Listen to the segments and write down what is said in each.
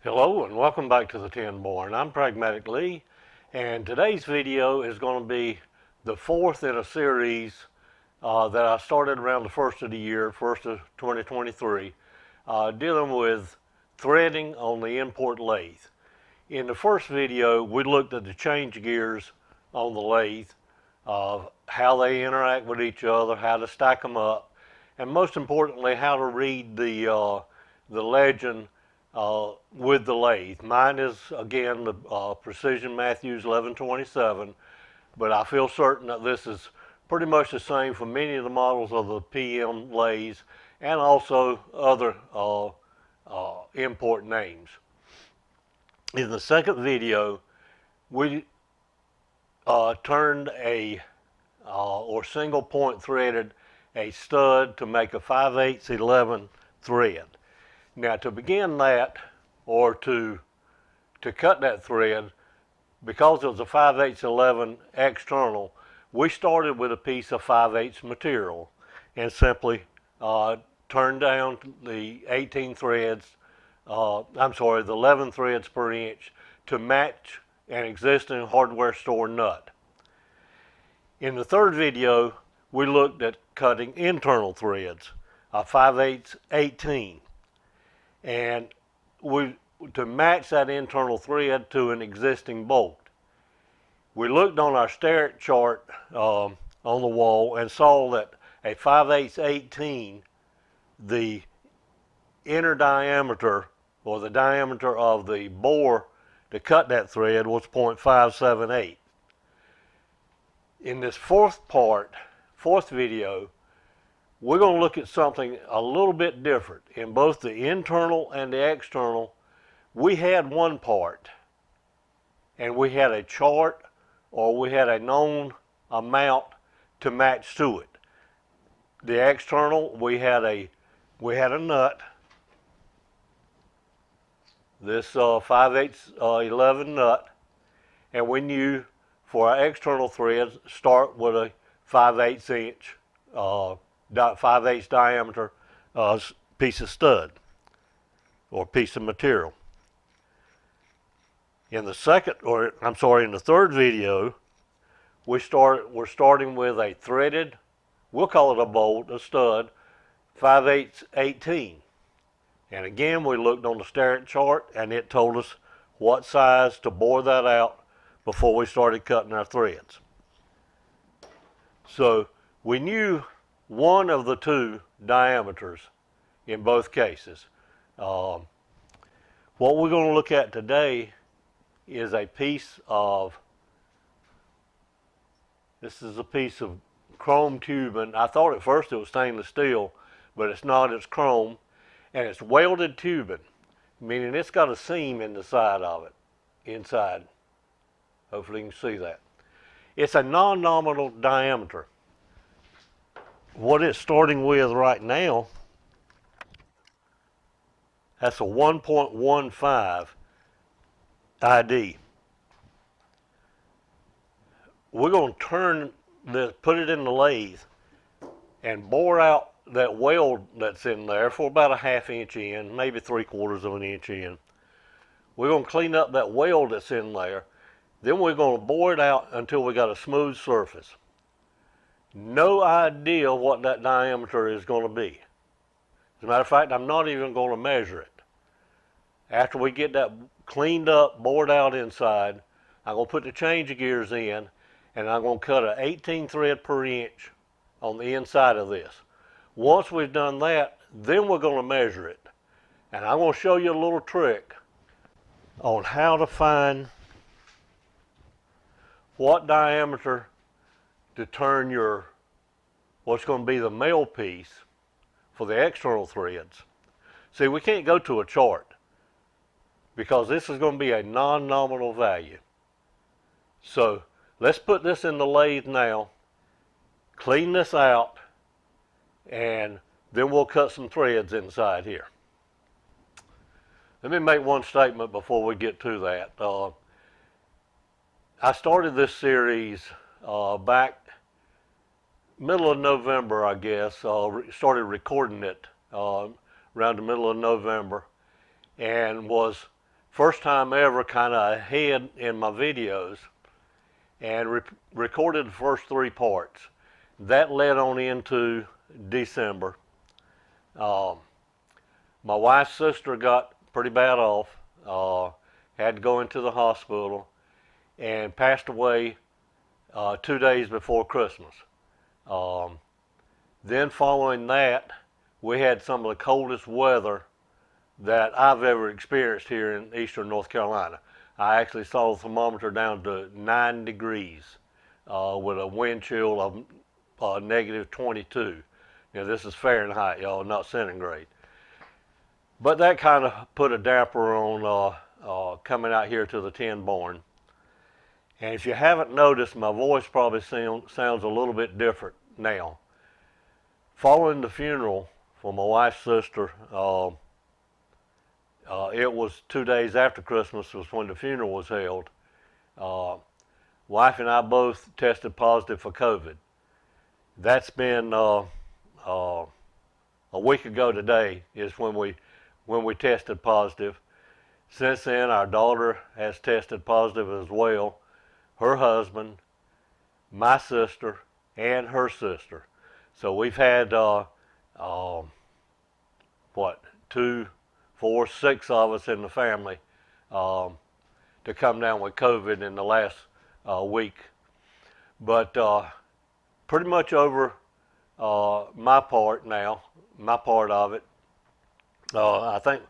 Hello and welcome back to the Tin Barn. I'm Pragmatic Lee, and today's video is going to be the fourth in a series that I started around the first of the year, first of 2023, dealing with threading on the import lathe. In the first video, we looked at the change gears on the lathe, how they interact with each other, how to stack them up, and most importantly, how to read the legend with the lathe. Mine is, again, the Precision Matthews 1127, but I feel certain that this is pretty much the same for many of the models of the PM lathes and also other import names. In the second video, we turned a or single point threaded a stud to make a 5/8 11 thread. Now to begin that, or to cut that thread, because it was a 5/8 11 external, we started with a piece of 5/8 material and simply turned down the 18 threads, the 11 threads per inch to match an existing hardware store nut. In the third video, we looked at cutting internal threads, a 5/8 18. And to match that internal thread to an existing bolt. We looked on our Starrett chart on the wall and saw that a 5/8 18, the inner diameter or the diameter of the bore to cut that thread was 0.578. In this fourth video, we're going to look at something a little bit different. In both the internal and the external, we had one part, and we had a chart, or we had a known amount to match to it. The external, we had a nut, this 5/8 11 nut, and we knew for our external threads, start with a 5/8 inch 5/8 diameter piece of stud or piece of material. In the third video, we're starting with a threaded, we'll call it a bolt, a stud, 5/8 18. And again, we looked on the Starrett chart and it told us what size to bore that out before we started cutting our threads. So we knew one of the two diameters in both cases. What we're going to look at today is a piece of, this is a piece of chrome tubing. I thought at first it was stainless steel, but it's not, it's chrome, and it's welded tubing, meaning it's got a seam in the side of it, inside. Hopefully you can see that. It's a non-nominal diameter. What it's starting with right now, that's a 1.15 ID. We're going to turn this, put it in the lathe, and bore out that weld that's in there for about a 1/2 inch in, maybe 3/4 of an inch in. We're going to clean up that weld that's in there. Then we're going to bore it out until we got a smooth surface. No idea what that diameter is going to be. As a matter of fact, I'm not even going to measure it. After we get that cleaned up, bored out inside, I'm going to put the change gears in, and I'm going to cut an 18 thread per inch on the inside of this. Once we've done that, then we're going to measure it. And I'm going to show you a little trick on how to find what diameter to turn your, what's going to be the male piece for the external threads. See, we can't go to a chart because this is going to be a non-nominal value. So let's put this in the lathe now, clean this out, and then we'll cut some threads inside here. Let me make one statement before we get to that. I started this series back middle of November, I guess. Started recording it around the middle of November, and was first time ever kind of ahead in my videos and recorded the first 3 parts. That led on into December. My wife's sister got pretty bad off, had to go into the hospital, and passed away 2 days before Christmas. Then following that, we had some of the coldest weather that I've ever experienced here in eastern North Carolina. I actually saw the thermometer down to 9 degrees with a wind chill of negative 22. Now this is Fahrenheit, y'all, not centigrade. But that kind of put a damper on coming out here to the 10 barn. And if you haven't noticed, my voice probably sounds a little bit different now. Following the funeral for my wife's sister, it was 2 days after Christmas was when the funeral was held. Wife and I both tested positive for COVID. That's been a week ago today is when we tested positive. Since then, our daughter has tested positive as well. Her husband, my sister, and her sister. So we've had 2, 4, 6 of us in the family to come down with COVID in the last week. But pretty much over my part now, my part of it. I think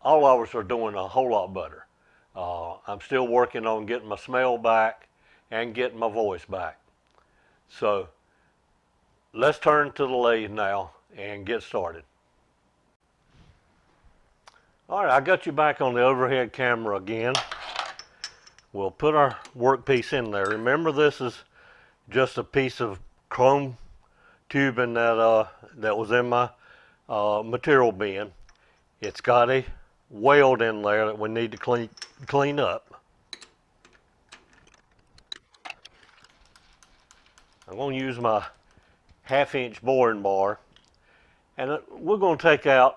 all of us are doing a whole lot better. I'm still working on getting my smell back and getting my voice back. So let's turn to the lathe now and get started. All right, I got you back on the overhead camera again. We'll put our workpiece in there. Remember, this is just a piece of chrome tubing that was in my material bin. It's got a weld in there that we need to clean up. I'm going to use my 1/2-inch boring bar, and we're going to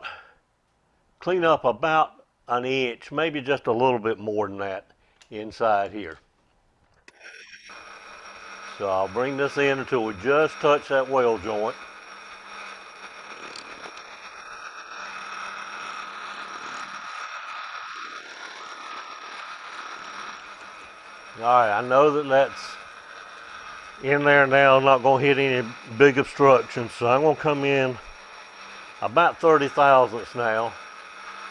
clean up about 1 inch, maybe just a little bit more than that inside here. So I'll bring this in until we just touch that weld joint. All right, I know that that's in there now. I'm not going to hit any big obstructions, so I'm going to come in about 30 thousandths now,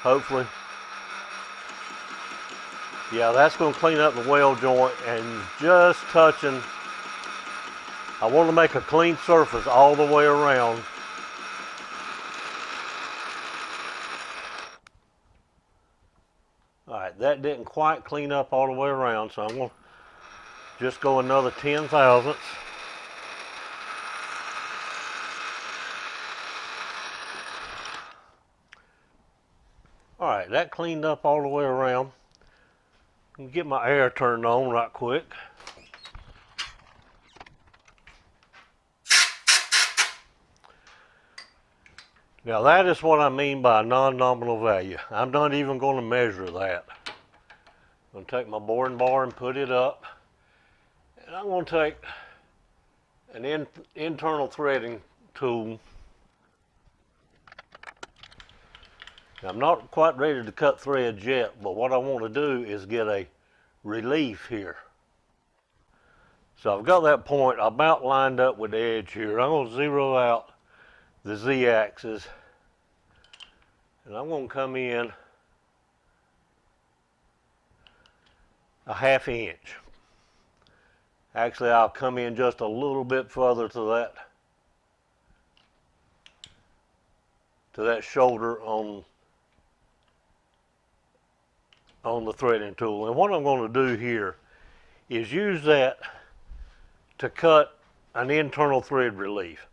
hopefully. Yeah, that's going to clean up the weld joint and just touching. I want to make a clean surface all the way around. All right, that didn't quite clean up all the way around, so I'm going to just go another 10 thousandths. All right, that cleaned up all the way around. Get my air turned on right quick. Now that is what I mean by a non-nominal value. I'm not even going to measure that. I'm going to take my boring bar and put it up. And I'm going to take an internal threading tool. Now, I'm not quite ready to cut threads yet, but what I want to do is get a relief here. So I've got that point about lined up with the edge here. I'm going to zero out the Z-axis, and I'm going to come in a 1/2 inch. Actually, I'll come in just a little bit further to that shoulder on the threading tool. And what I'm going to do here is use that to cut an internal thread relief.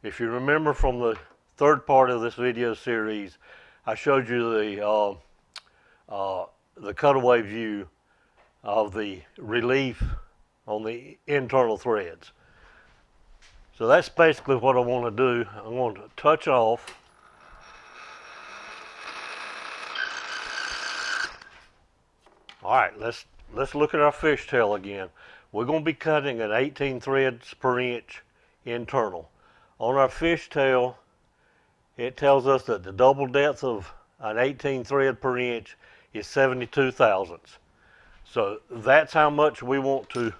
If you remember from the 3rd part of this video series, I showed you the cutaway view of the relief on the internal threads. So that's basically what I want to do. I'm going to touch off. All right, let's look at our fishtail again. We're going to be cutting at 18 threads per inch internal. On our fishtail, it tells us that the double depth of an 18 thread per inch is 72 thousandths. So that's how much we want to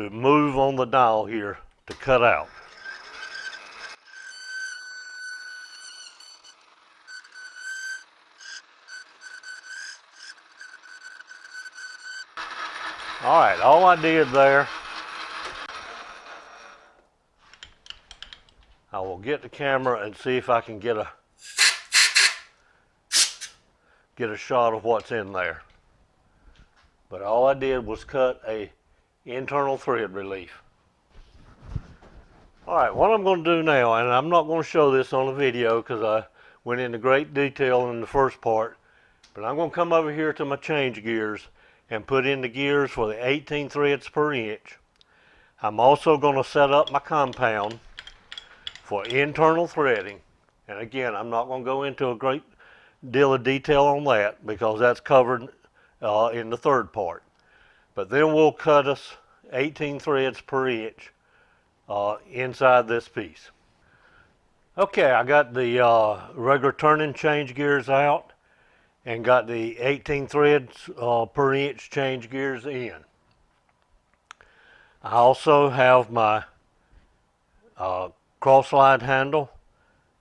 move on the dial here to cut out. All right, all I did there, I will get the camera and see if I can get a shot of what's in there. But all I did was cut a internal thread relief. All right, what I'm going to do now, and I'm not going to show this on the video because I went into great detail in the first part, but I'm going to come over here to my change gears and put in the gears for the 18 threads per inch. I'm also going to set up my compound for internal threading. And again, I'm not going to go into a great deal of detail on that because that's covered in the third part. But then we'll cut us 18 threads per inch inside this piece. Okay, I got the regular turning change gears out and got the 18 threads per inch change gears in. I also have my cross slide handle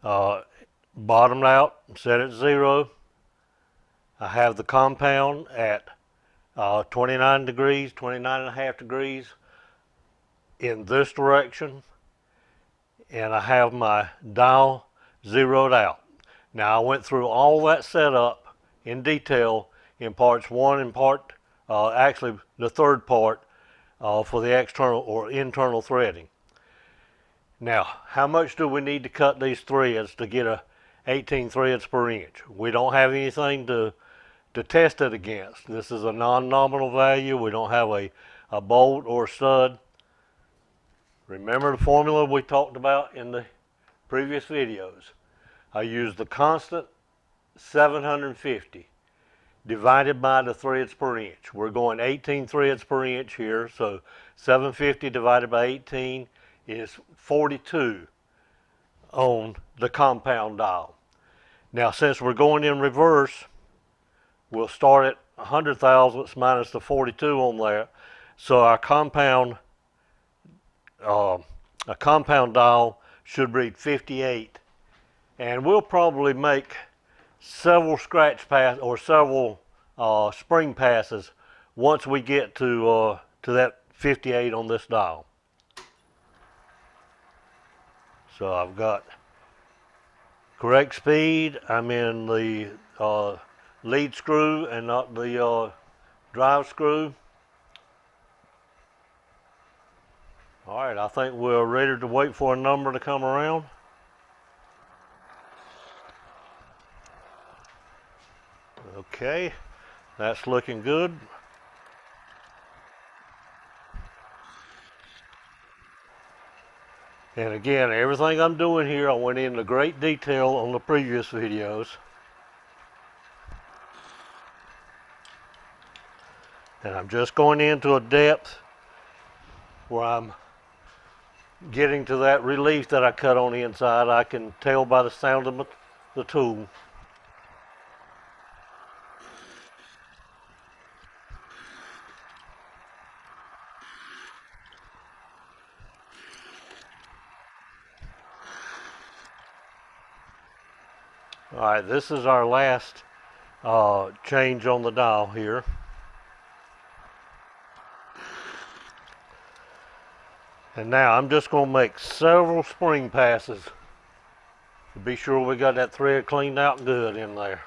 bottomed out and set at 0. I have the compound at 29 degrees, 29.5 degrees in this direction, and I have my dial zeroed out. Now I went through all that setup in detail in parts 1 and actually the third part for the external or internal threading. Now, how much do we need to cut these threads to get a 18 threads per inch? We don't have anything to test it against. This is a non-nominal value. We don't have a bolt or stud. Remember the formula we talked about in the previous videos. I used the constant 750 divided by the threads per inch. We're going 18 threads per inch here, so 750 divided by 18 is 42 on the compound dial. Now, since we're going in reverse, we'll start at 100 thousandths minus the 42 on there. So our compound dial should read 58, and we'll probably make several scratch pass or several spring passes once we get to that 58 on this dial. So I've got correct speed. I'm in the lead screw and not the drive screw. All right, I think we're ready to wait for a number to come around. Okay, that's looking good. And again, everything I'm doing here, I went into great detail on the previous videos. And I'm just going into a depth where I'm getting to that relief that I cut on the inside. I can tell by the sound of the tool. All right, this is our last change on the dial here. And now I'm just going to make several spring passes to be sure we got that thread cleaned out good in there.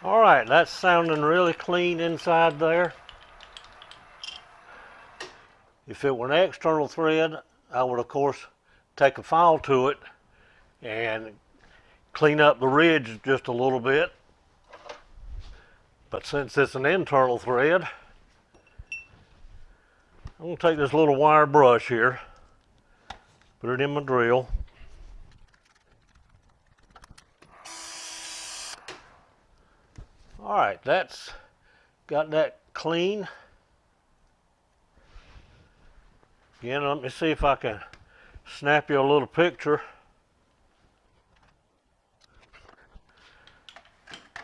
All right, that's sounding really clean inside there. If it were an external thread, I would of course take a file to it and clean up the ridge just a little bit. But since it's an internal thread, I'm going to take this little wire brush here, put it in my drill. All right, that's got that clean. Again, let me see if I can snap you a little picture.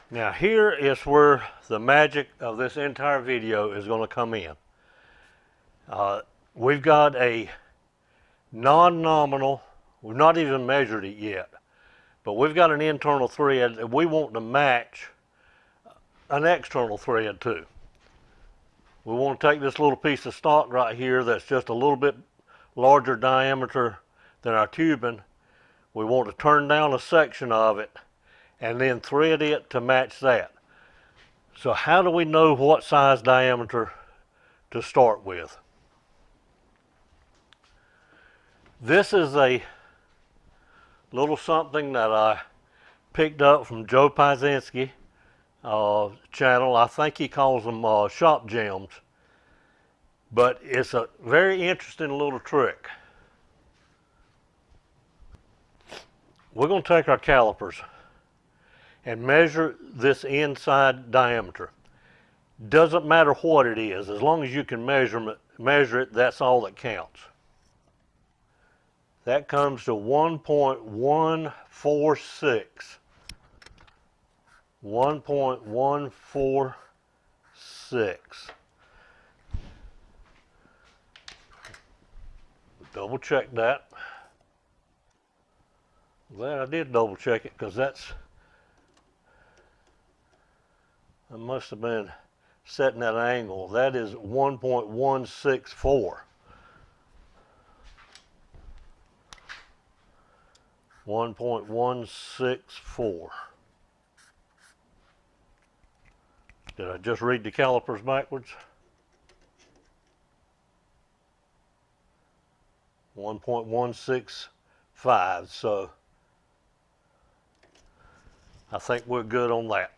Now here is where the magic of this entire video is going to come in. We've got a non-nominal, we've not even measured it yet, but we've got an internal thread that we want to match an external thread to. We want to take this little piece of stock right here that's just a little bit larger diameter than our tubing. We want to turn down a section of it and then thread it to match that. So how do we know what size diameter to start with? This is a little something that I picked up from Joe Piezinski channel. I think he calls them shop gems. But it's a very interesting little trick. We're going to take our calipers and measure this inside diameter. Doesn't matter what it is, as long as you can measure it, that's all that counts. That comes to 1.146. 1.146. Double check that. Glad I did double check it, because I must have been setting that angle. That is 1.164. 1.164. Did I just read the calipers backwards? 1.165. So I think we're good on that.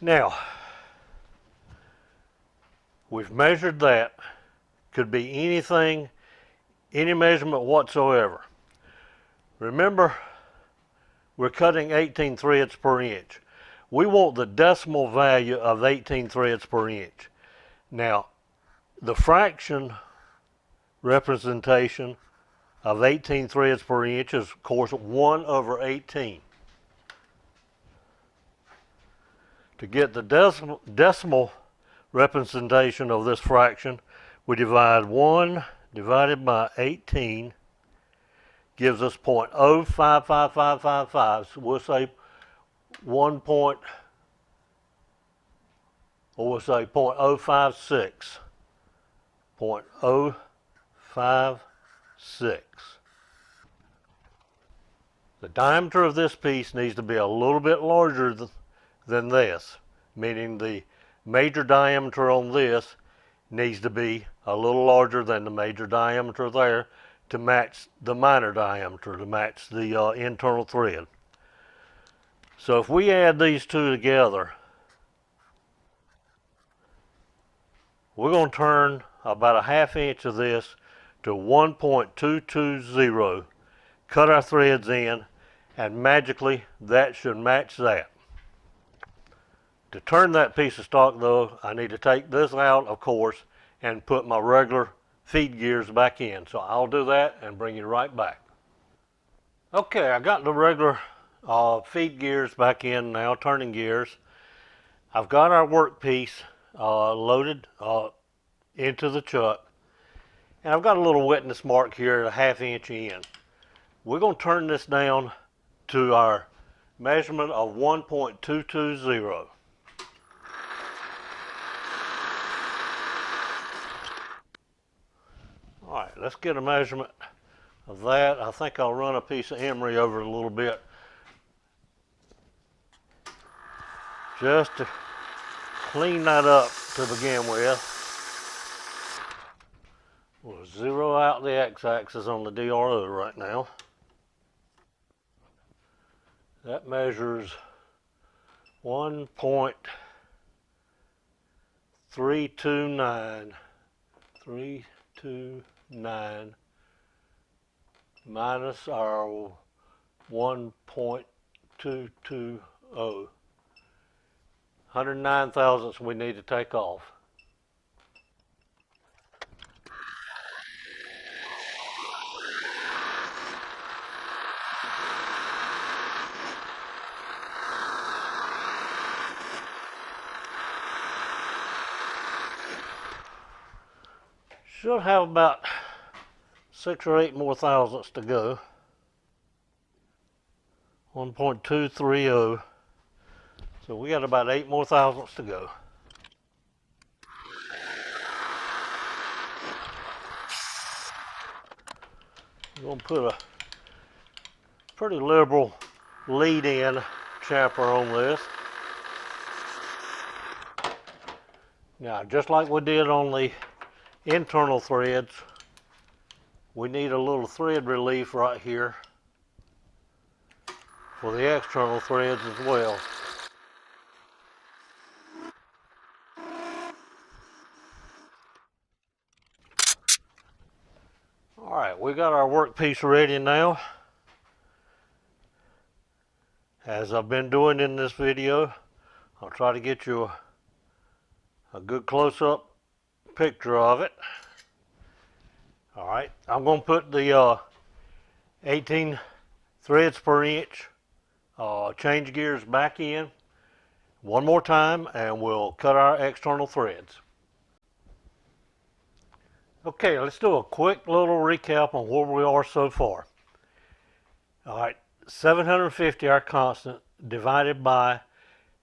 Now, we've measured that. Could be anything, any measurement whatsoever. Remember, we're cutting 18 threads per inch. We want the decimal value of 18 threads per inch. Now, the fraction representation of 18 threads per inch is, of course, 1/18. To get the decimal representation of this fraction, we divide 1 divided by 18 gives us 0.055555. So we'll say 0.056. 0.056. The diameter of this piece needs to be a little bit larger than this, meaning the major diameter on this needs to be a little larger than the major diameter there to match the minor diameter, to match the internal thread. So if we add these two together, we're going to turn about a ½ inch of this to 1.220, cut our threads in, and magically that should match that. To turn that piece of stock though, I need to take this out, of course, and put my regular feed gears back in. So I'll do that and bring you right back. Okay, I got the regular feed gears back in now, turning gears. I've got our workpiece loaded into the chuck, and I've got a little wetness mark here at a ½ inch in. We're going to turn this down to our measurement of 1.220. All right, let's get a measurement of that. I think I'll run a piece of emery over it a little bit, just to clean that up to begin with. We'll zero out the x-axis on the DRO right now. That measures 1.329 minus our 1.220. 109 thousandths we need to take off. Should have about 6 or 8 more thousandths to go. 1.230. So we got about 8 more thousandths to go. I'm going to put a pretty liberal lead-in chamfer on this. Now, just like we did on the internal threads, we need a little thread relief right here for the external threads as well. All right, we got our workpiece ready now. As I've been doing in this video, I'll try to get you a good close-up picture of it. All right, I'm going to put the 18 threads per inch change gears back in one more time, and we'll cut our external threads. Okay, let's do a quick little recap on where we are so far. All right, 750 our constant divided by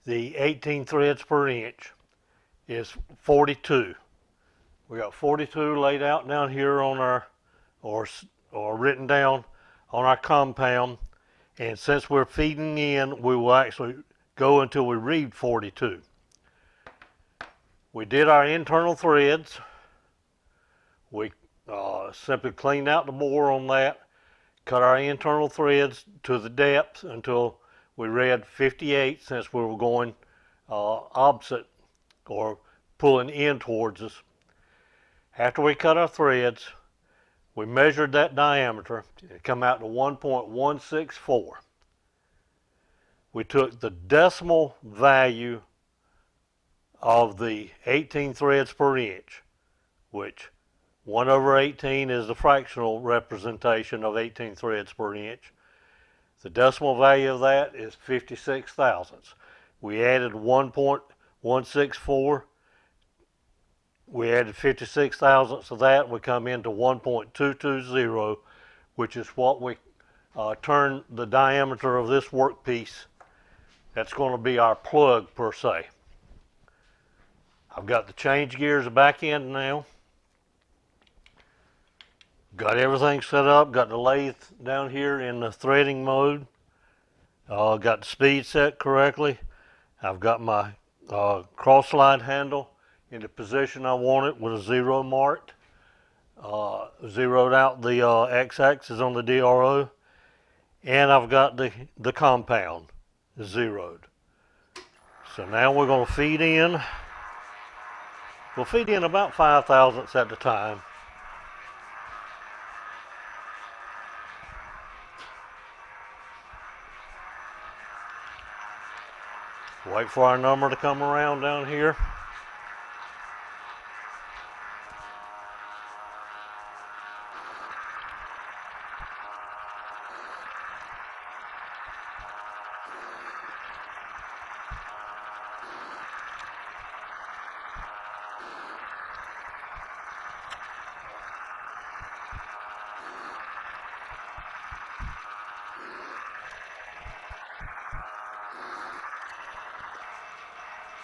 the 18 threads per inch is 42. We got 42 laid out down here on our, or written down on our compound, and since we're feeding in, we will actually go until we read 42. We did our internal threads. We simply cleaned out the bore on that, cut our internal threads to the depth until we read 58, since we were going opposite or pulling in towards us. After we cut our threads, we measured that diameter. It come out to 1.164. We took the decimal value of the 18 threads per inch, which 1 over 18 is the fractional representation of 18 threads per inch. The decimal value of that is 56 thousandths. We added 1.164. We added 56 thousandths of that. We come into 1.220, which is what we turn the diameter of this workpiece. That's going to be our plug per se. I've got the change gears back in now. Got everything set up. Got the lathe down here in the threading mode. Got the speed set correctly. I've got my cross slide handle in the position I want it with a 0 marked. Zeroed out the x-axis on the DRO, and I've got the compound zeroed. So now we're going to feed in. We'll feed in about 5 thousandths at a time. Wait for our number to come around down here.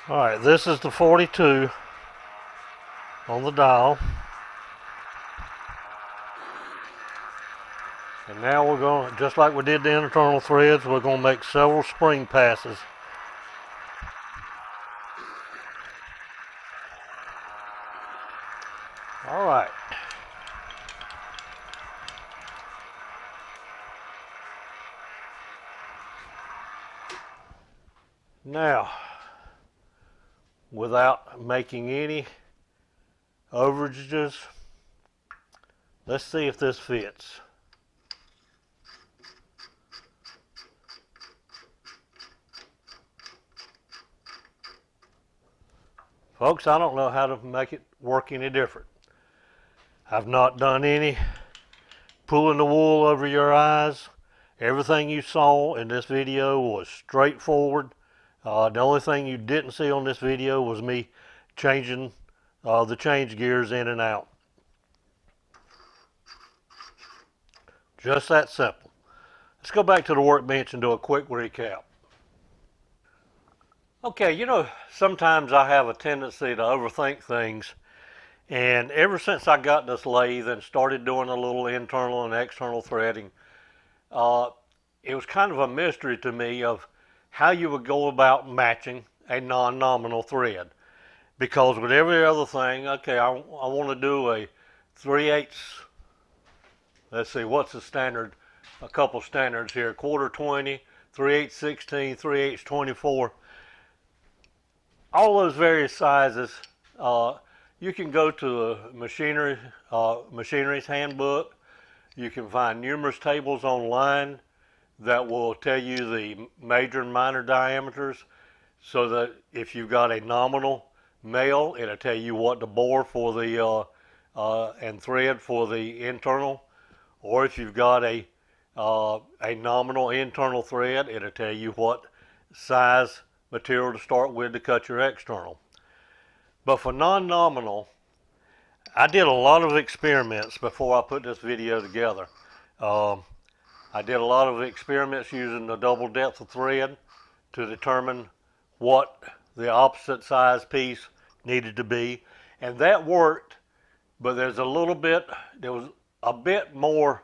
All right, this is the 42 on the dial. And now we're going, just like we did the internal threads, we're going to make several spring passes. All right. Now, without making any overages, let's see if this fits. Folks, I don't know how to make it work any different. I've not done any pulling the wool over your eyes. Everything you saw in this video was straightforward. The only thing you didn't see on this video was me changing the change gears in and out. Just that simple. Let's go back to the workbench and do a quick recap. Okay, you know, sometimes I have a tendency to overthink things, and ever since I got this lathe and started doing a little internal and external threading, it was kind of a mystery to me of how you would go about matching a non-nominal thread. Because with every other thing, okay, I want to do a 3/8, let's see, what's the standard? A couple standards here, 1/4 20, 3/8 16, 3/8 24. All those various sizes, you can go to a machinery's handbook. You can find numerous tables online that will tell you the major and minor diameters, so that if you've got a nominal male, it'll tell you what to bore for the and thread for the internal, or if you've got a nominal internal thread, it'll tell you what size material to start with to cut your external. But for non-nominal, I did a lot of experiments before I put this video together. I did a lot of experiments using the double depth of thread to determine what the opposite size piece needed to be, and that worked. But there was a bit more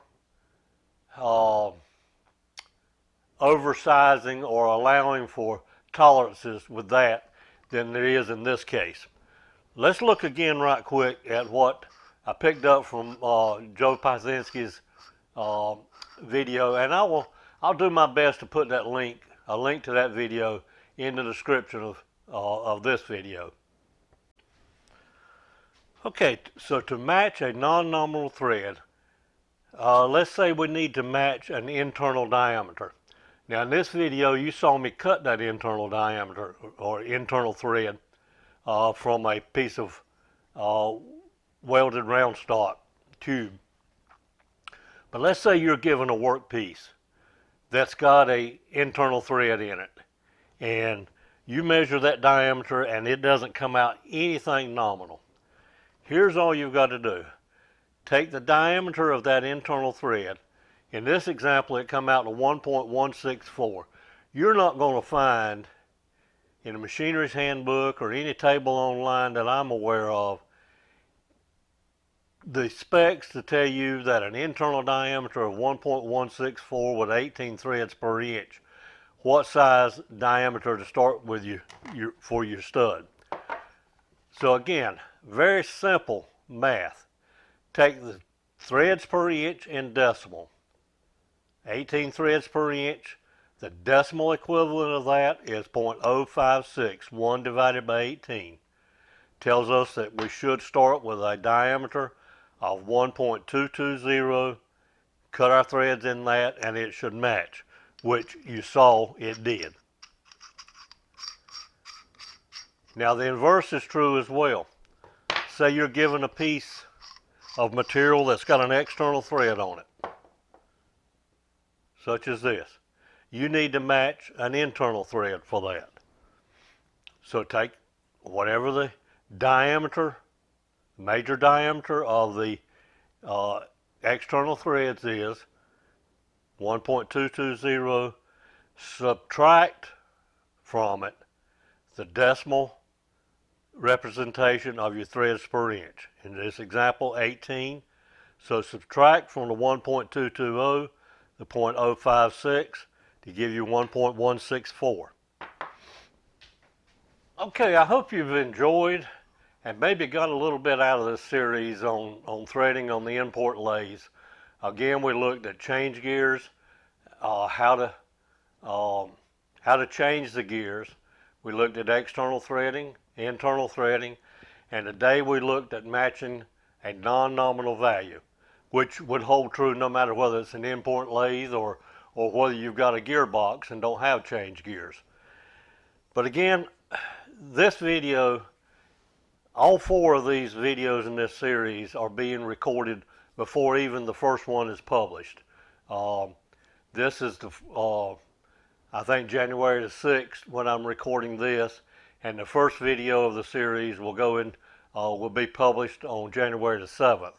oversizing or allowing for tolerances with that than there is in this case. Let's look again right quick at what I picked up from Joe Pazinski's video, and I'll do my best to put that a link to that video in the description of this video. Okay, so to match a non-nominal thread, let's say we need to match an internal diameter. Now in this video you saw me cut that internal diameter or internal thread from a piece of welded round stock tube. But let's say you're given a work piece that's got a internal thread in it, and you measure that diameter and it doesn't come out anything nominal. Here's all you've got to do. Take the diameter of that internal thread. In this example, it come out to 1.164. You're not going to find in the machinery's handbook or any table online that I'm aware of the specs to tell you that an internal diameter of 1.164 with 18 threads per inch, what size diameter to start with for your stud. So again, very simple math. Take the threads per inch in decimal. 18 threads per inch. The decimal equivalent of that is 0.056. 1 divided by 18 tells us that we should start with a diameter of 1.220. Cut our threads in that and it should match, which you saw it did. Now the inverse is true as well. Say you're given a piece of material that's got an external thread on it, such as this. You need to match an internal thread for that. So take whatever the diameter, major diameter of the external threads is, 1.220, subtract from it the decimal representation of your threads per inch. In this example, 18. So subtract from the 1.220 the 0.056 to give you 1.164. Okay, I hope you've enjoyed and maybe got a little bit out of this series on threading on the import lathes. Again, we looked at change gears, how to change the gears. we looked at external threading, internal threading, and today we looked at matching a non-nominal value, which would hold true no matter whether it's an in-point lathe or whether you've got a gearbox and don't have change gears. But again, this video, all 4 of these videos in this series are being recorded before even the first one is published. This is the, I think January the 6th when I'm recording this, and the first video of the series will be published on January the 7th.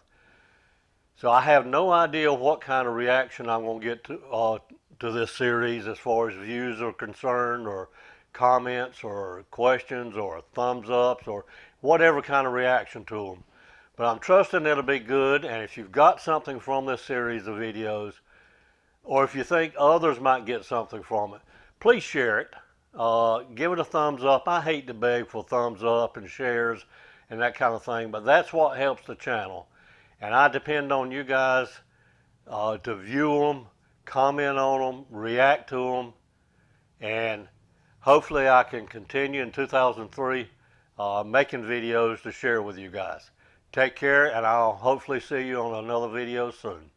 So I have no idea what kind of reaction I'm going to get to this series as far as views are concerned, or comments, or questions, or thumbs ups, or whatever kind of reaction to them. But I'm trusting it'll be good, and if you've got something from this series of videos, or if you think others might get something from it, please share it. Give it a thumbs up. I hate to beg for thumbs up and shares and that kind of thing, but that's what helps the channel. And I depend on you guys to view them, comment on them, react to them, and hopefully I can continue in 2003 making videos to share with you guys. Take care, and I'll hopefully see you on another video soon.